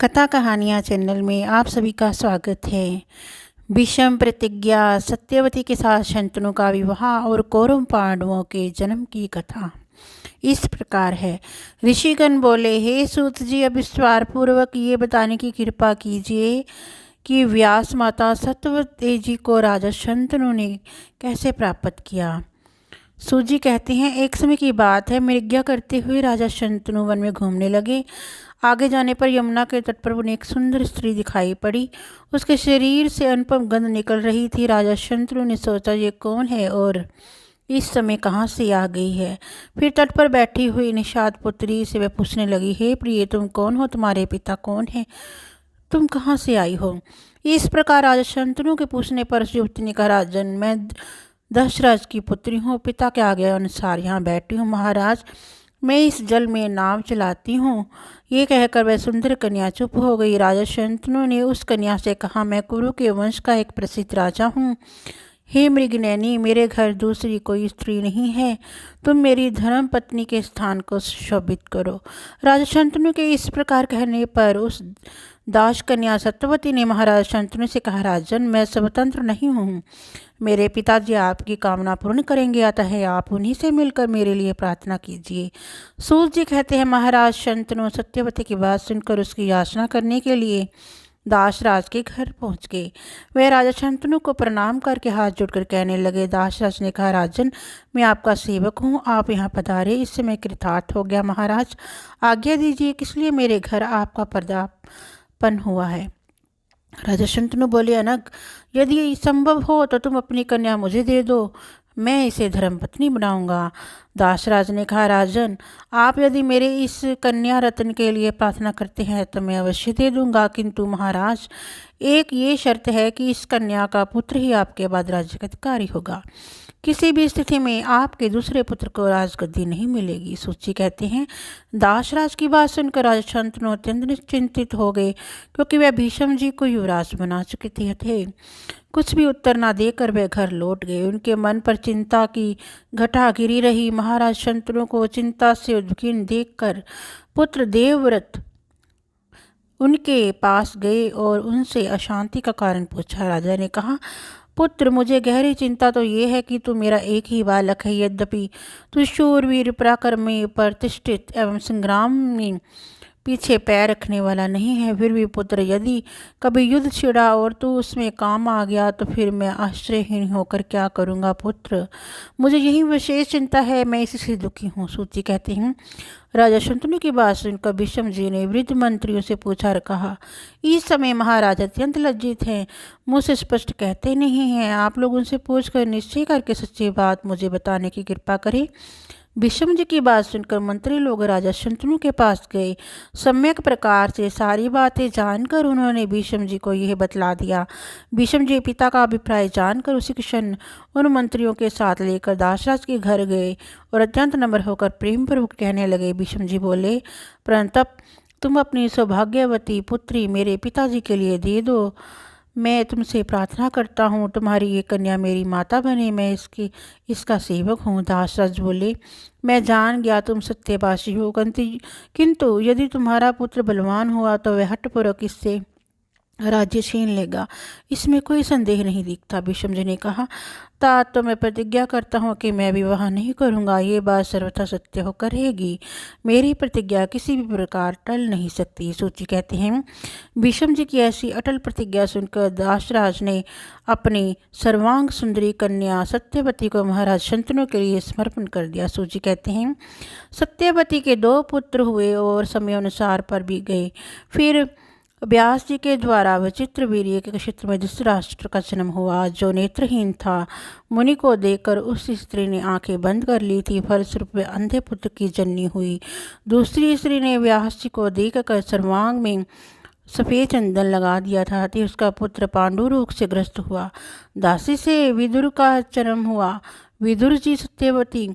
कथा कहानियाँ चैनल में आप सभी का स्वागत है। भीष्म प्रतिज्ञा, सत्यवती के साथ शंतनु का विवाह और कौरव पांडवों के जन्म की कथा इस प्रकार है। ऋषिगण बोले, हे सूत जी, अब विस्तार पूर्वक ये बताने की कृपा कीजिए कि व्यास माता सत्यवती जी को राजा शंतनु ने कैसे प्राप्त किया। सूत जी कहते हैं, एक समय की बात है, मृग्या करते हुए राजा शंतनु वन में घूमने लगे। आगे जाने पर यमुना के तट पर उन्हें एक सुंदर स्त्री दिखाई पड़ी। उसके शरीर से अनुपम गंध निकल रही थी। राजा शंतनु ने सोचा, ये कौन है और इस समय कहाँ से आ गई है। फिर तट पर बैठी हुई निषाद पुत्री से वह पूछने लगी, हे प्रिय, तुम कौन हो, तुम्हारे पिता कौन है, तुम कहाँ से आई हो। इस प्रकार राजा शंतनु के पूछने पर उस युवती ने कहा, राजन, मैं दशरथ की पुत्री हूँ, पिता के आगे अनुसार यहाँ बैठी हूँ। महाराज, मैं इस जल में नाव चलाती हूँ। ये कहकर वह सुंदर कन्या चुप हो गई। राजा शंतनु ने उस कन्या से कहा, मैं कुरु के वंश का एक प्रसिद्ध राजा हूँ। हे मृगनयनी, मेरे घर दूसरी कोई स्त्री नहीं है, तुम मेरी धर्म पत्नी के स्थान को सुशोभित करो। राजा शंतनु के इस प्रकार कहने पर उस दास कन्या सत्यवती ने महाराज शंतनु से कहा, राजन, मैं स्वतंत्र नहीं हूँ, मेरे पिताजी आपकी कामना पूर्ण करेंगे, अतः आप उन्हीं से मिलकर मेरे लिए प्रार्थना कीजिए। सूत जी कहते हैं, महाराज शंतनु सत्यवती की बात सुनकर उसकी याचना करने के लिए दासराज के घर पहुंच गए। वे राजा शंतनु को प्रणाम करके हाथ जोड़कर कहने लगे। दासराज ने कहा, राजन, मैं आपका सेवक हूँ, आप यहाँ पधारे, इससे मैं कृतार्थ हो गया। महाराज, आज्ञा दीजिए, किस लिए मेरे घर आपका पदार्पण हुआ है। राजा शंतनु बोले, अनग, यदि ये संभव हो तो तुम अपनी कन्या मुझे दे दो, मैं इसे धर्मपत्नी बनाऊंगा। दासराज ने कहा, राजन, आप यदि मेरे इस कन्या रत्न के लिए प्रार्थना करते हैं तो मैं अवश्य दे दूंगा, किंतु महाराज, एक ये शर्त है कि इस कन्या का पुत्र ही आपके बाद राज्य का अधिकारी होगा। किसी भी स्थिति में आपके दूसरे पुत्र को राजगद्दी नहीं मिलेगी। सूची कहते हैं, दासराज की बात सुनकर राजा शंतनु अत्यंत चिंतित हो गए, क्योंकि वह भीष्म जी को युवराज बना चुके थे। कुछ भी उत्तर ना देकर वे घर लौट गए। उनके मन पर चिंता की घटा गिरी रही। महाराज शंतनु को चिंता से उद्विग्न देखकर पुत्र देवव्रत उनके पास गए और उनसे अशांति का कारण पूछा। राजा ने कहा, पुत्र, मुझे गहरी चिंता तो ये है कि तू मेरा एक ही बालक है, यद्यपि तू शूरवीर, पराक्रम में प्रतिष्ठित एवं संग्राम में पीछे पैर रखने वाला नहीं है। फिर भी पुत्र, यदि कभी युद्ध छिड़ा और तू उसमें काम आ गया तो फिर मैं आश्रयहीन होकर क्या करूँगा। पुत्र, मुझे यही विशेष चिंता है, मैं इसी से दुखी हूँ। सूची कहती हूँ, राजा शंतनु की बात सुनकर भीष्म जी ने वृद्ध मंत्रियों से पूछा और कहा, इस समय महाराज अत्यंत लज्जित हैं, मुझसे स्पष्ट कहते नहीं हैं, आप लोग उनसे पूछकर निश्चय करके सच्ची बात मुझे बताने की कृपा करें। भीष्म जी की बात सुनकर मंत्री लोग राजा शंतनु के पास गए। सम्यक प्रकार से सारी बातें जानकर उन्होंने भीष्म जी को यह बतला दिया। भीष्म जी पिता का अभिप्राय जानकर उसी क्षण उन मंत्रियों के साथ लेकर दासराज के घर गए और अत्यंत नम्र होकर प्रेम पूर्वक कहने लगे। भीष्म जी बोले, परंतप, तुम अपनी सौभाग्यवती पुत्री मेरे पिताजी के लिए दे दो। मैं तुमसे प्रार्थना करता हूँ, तुम्हारी ये कन्या मेरी माता बने, मैं इसका सेवक हूँ। दासराज बोले, मैं जान गया तुम सत्यभाषी हो, किंतु यदि तुम्हारा पुत्र बलवान हुआ तो वह हठपूर्वक इससे राज्य छीन लेगा, इसमें कोई संदेह नहीं दिखता। भीष्म जी ने कहा, तात तो मैं प्रतिज्ञा करता हूँ कि मैं विवाह नहीं करूँगा। ये बात सर्वथा सत्य होकर रहेगी, मेरी प्रतिज्ञा किसी भी प्रकार टल नहीं सकती। सूची कहते हैं, भीष्म जी की ऐसी अटल प्रतिज्ञा सुनकर दासराज ने अपनी सर्वांग सुंदरी कन्या सत्यवती को महाराज शंतनु के लिए समर्पण कर दिया। सूची कहते हैं, सत्यवती के 2 पुत्र हुए और समयानुसार पर भी गए। फिर व्यास जी के द्वारा विचित्र वीर्य के क्षेत्र में धृतराष्ट्र का जन्म हुआ, जो नेत्रहीन था। मुनि को देखकर उस स्त्री ने आंखें बंद कर ली थी, फलस्वरूप वे अंधे पुत्र की जननी हुई। दूसरी स्त्री ने व्यास जी को देखकर सर्वांग में सफ़ेद चंदन लगा दिया था, अतः उसका पुत्र पांडु रोग से ग्रस्त हुआ। दासी से विदुर का जन्म हुआ। विदुर जी सत्यवती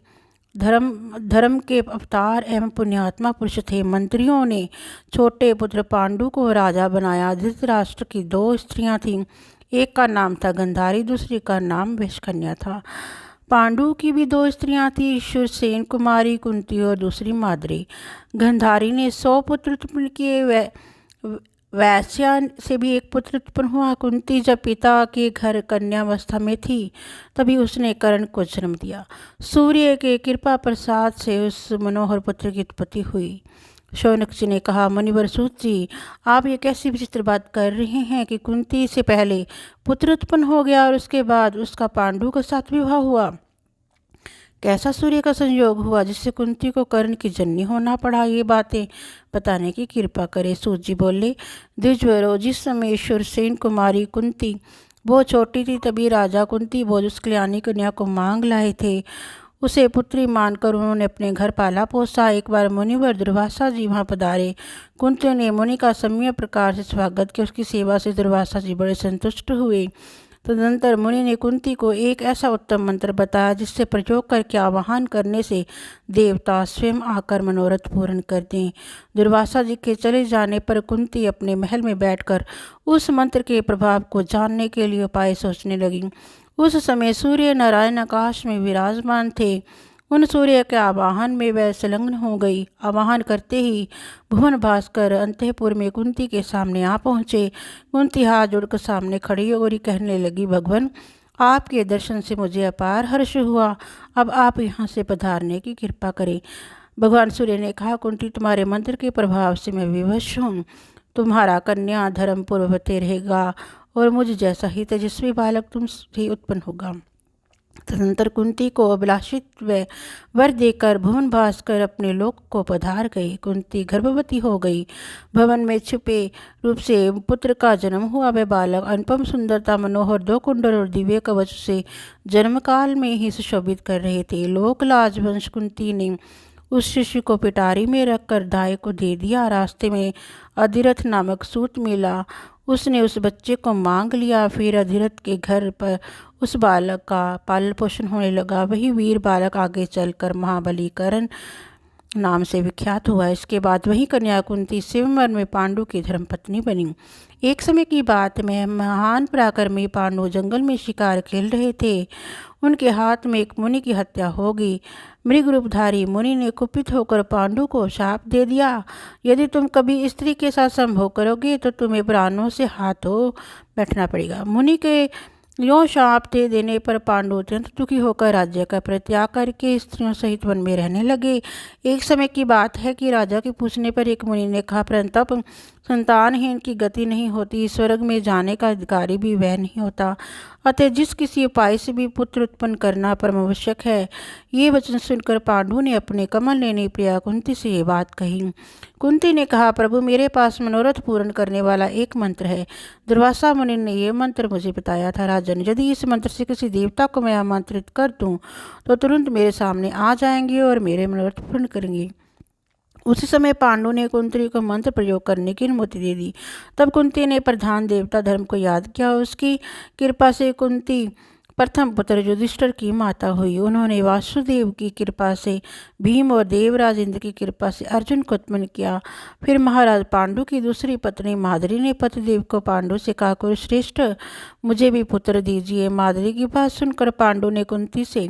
धर्म के अवतार एवं पुण्यात्मा पुरुष थे। मंत्रियों ने छोटे पुत्र पांडु को राजा बनाया। धृतराष्ट्र की 2 स्त्रियां थीं, एक का नाम था गंधारी, दूसरी का नाम वैशकन्या था। पांडु की भी 2 स्त्रियां थीं, शूरसेन कुमारी कुंती और दूसरी माद्री। गंधारी ने 100 पुत्र उत्पन्न किए। वैश्या से भी एक पुत्र उत्पन्न हुआ। कुंती जब पिता के घर कन्यावस्था में थी तभी उसने कर्ण को जन्म दिया। सूर्य के कृपा प्रसाद से उस मनोहर पुत्र की उत्पत्ति हुई। शौनक जी ने कहा, मुनिवर सूत जी, आप ये कैसी विचित्र बात कर रहे हैं कि कुंती से पहले पुत्र उत्पन्न हो गया और उसके बाद उसका पांडु के साथ विवाह हुआ। कैसा सूर्य का संयोग हुआ जिससे कुंती को कर्ण की जननी होना पड़ा? ये बातें बताने की कृपा करे। सूत जी बोले, द्विजवरों, जिस समय शूरसेन कुमारी कुंती वो छोटी थी तभी राजा कुंती भोज उस कल्याणी कन्या को मांग लाए थे। उसे पुत्री मानकर उन्होंने अपने घर पाला पोसा। एक बार मुनिवर दुर्वासा जी वहाँ पधारे। कुंती ने मुनि का सम्यक प्रकार से स्वागत किया। उसकी सेवा से दुर्वासा जी बड़े संतुष्ट हुए। तदनंतर मुनि ने कुंती को एक ऐसा उत्तम मंत्र बताया जिससे प्रयोग करके आवाहन करने से देवता स्वयं आकर मनोरथ पूर्ण कर दें। दुर्वासा जी के चले जाने पर कुंती अपने महल में बैठकर उस मंत्र के प्रभाव को जानने के लिए उपाय सोचने लगी। उस समय सूर्य नारायण आकाश में विराजमान थे। उन सूर्य के आवाहन में वह संलग्न हो गई। आवाहन करते ही भुवन भास्कर अंतःपुर में कुंती के सामने आ पहुँचे। कुंती हाथ जोड़कर सामने खड़ी हो गई, कहने लगी, भगवान, आपके दर्शन से मुझे अपार हर्ष हुआ। अब आप यहाँ से पधारने की कृपा करें। भगवान सूर्य ने कहा, कुंती, तुम्हारे मंत्र के प्रभाव से मैं विवश हूँ। तुम्हारा कन्या धर्म पूर्ववती रहेगा और मुझ जैसा ही तेजस्वी बालक तुमसे उत्पन्न होगा। तदनंतर कुंती को अभिलाषित वर देकर भुवन भास्कर अपने लोक को पधार गई। कुंती गर्भवती हो गई। भवन में छुपे रूप से पुत्र का जन्म हुआ। वह बालक अनुपम सुंदरता, मनोहर दो कुंडल और दिव्य कवच से जन्म काल में ही सुशोभित कर रहे थे। लोकलाज वंश कुंती ने उस शिशु को पिटारी में रखकर दाई को दे दिया। रास्ते में अधिरथ नामक सूत मिला। उसने उस बच्चे को मांग लिया। फिर अधिरथ के घर पर उस बालक का पालन पोषण होने लगा। वही वीर बालक आगे चलकर महाबली कर्ण नाम से विख्यात हुआ। इसके बाद वही कन्या कुंती स्वयंवर में पांडु की धर्मपत्नी बनी। एक समय की बात में महान पराक्रमी पांडु जंगल में शिकार खेल रहे थे। उनके हाथ में एक मुनि की हत्या हो गई। मृग रूपधारी मुनि ने कुपित होकर पांडु को शाप दे दिया, यदि तुम कभी स्त्री के साथ संभोग करोगे तो तुम्हें प्राणों से हाथ धो बैठना पड़ेगा। मुनि के यों शाप दे देने पर पांडु अत्यंत दुखी होकर राज्य का परित्याग करके स्त्रियों सहित वन में रहने लगे। एक समय की बात है कि राजा के पूछने पर एक मुनि ने कहा, परंतप संतानहीन की गति नहीं होती, स्वर्ग में जाने का अधिकारी भी वह नहीं होता। अतः जिस किसी उपाय से भी पुत्र उत्पन्न करना परम आवश्यक है। ये वचन सुनकर पांडु ने अपने कमल लेने प्रिया कुंती से ये बात कही। कुंती ने कहा, प्रभु, मेरे पास मनोरथ पूर्ण करने वाला एक मंत्र है। दुर्वासा मुनि ने यह मंत्र मुझे बताया था। राजन, यदि इस मंत्र से किसी देवता को मैं आमंत्रित कर दूं तो तुरंत मेरे सामने आ जाएंगे और मेरे मनोरथ पूर्ण करेंगे। उसी समय पांडु ने कुंती को मंत्र प्रयोग करने की अनुमति दे दी। तब कुंती ने प्रधान देवता धर्म को याद किया। उसकी कृपा से कुंती प्रथम पुत्र युधिष्ठिर की माता हुई। उन्होंने वासुदेव की कृपा से भीम और देवराज इंद्र की कृपा से अर्जुन को उत्पन्न किया। फिर महाराज पांडु की दूसरी पत्नी माद्री ने पतिदेव को पांडु से कहा, कुरुश्रेष्ठ, मुझे भी पुत्र दीजिए। माद्री की बात सुनकर पांडु ने कुंती से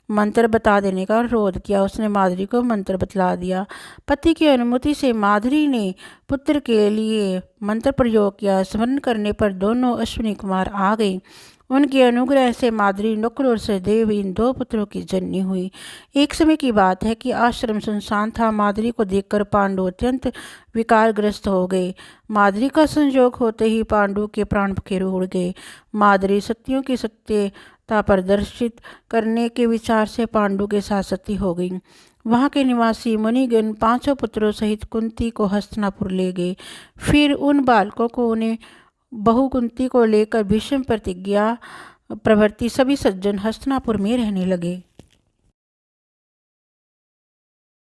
मंत्र बता देने का अनुरोध किया। उसने माद्री को मंत्र बतला दिया। पति की अनुमति से माद्री ने पुत्र के लिए मंत्र प्रयोग किया। स्मरण करने पर दोनों अश्विनी कुमार आ गए। उनके अनुग्रह से माद्री, नकुल और सहदेव इन दो पुत्रों की जननी हुई। एक समय की बात है कि आश्रम सुनसान था। माद्री को देखकर पांडु अत्यंत विकारग्रस्त हो गए। माद्री का संयोग होते ही पांडु के प्राण पखेरु उड़ गए। माद्री सतियों की सत्यता प्रदर्शित करने के विचार से पांडु के साथ सती हो गई। वहाँ के निवासी मुनिगण पांचों पुत्रों सहित कुंती को हस्तिनापुर ले गए। फिर उन बालकों को उन्हें बहु कुंती को लेकर भीष्म प्रतिज्ञा प्रभृति सभी सज्जन हस्तिनापुर में रहने लगे।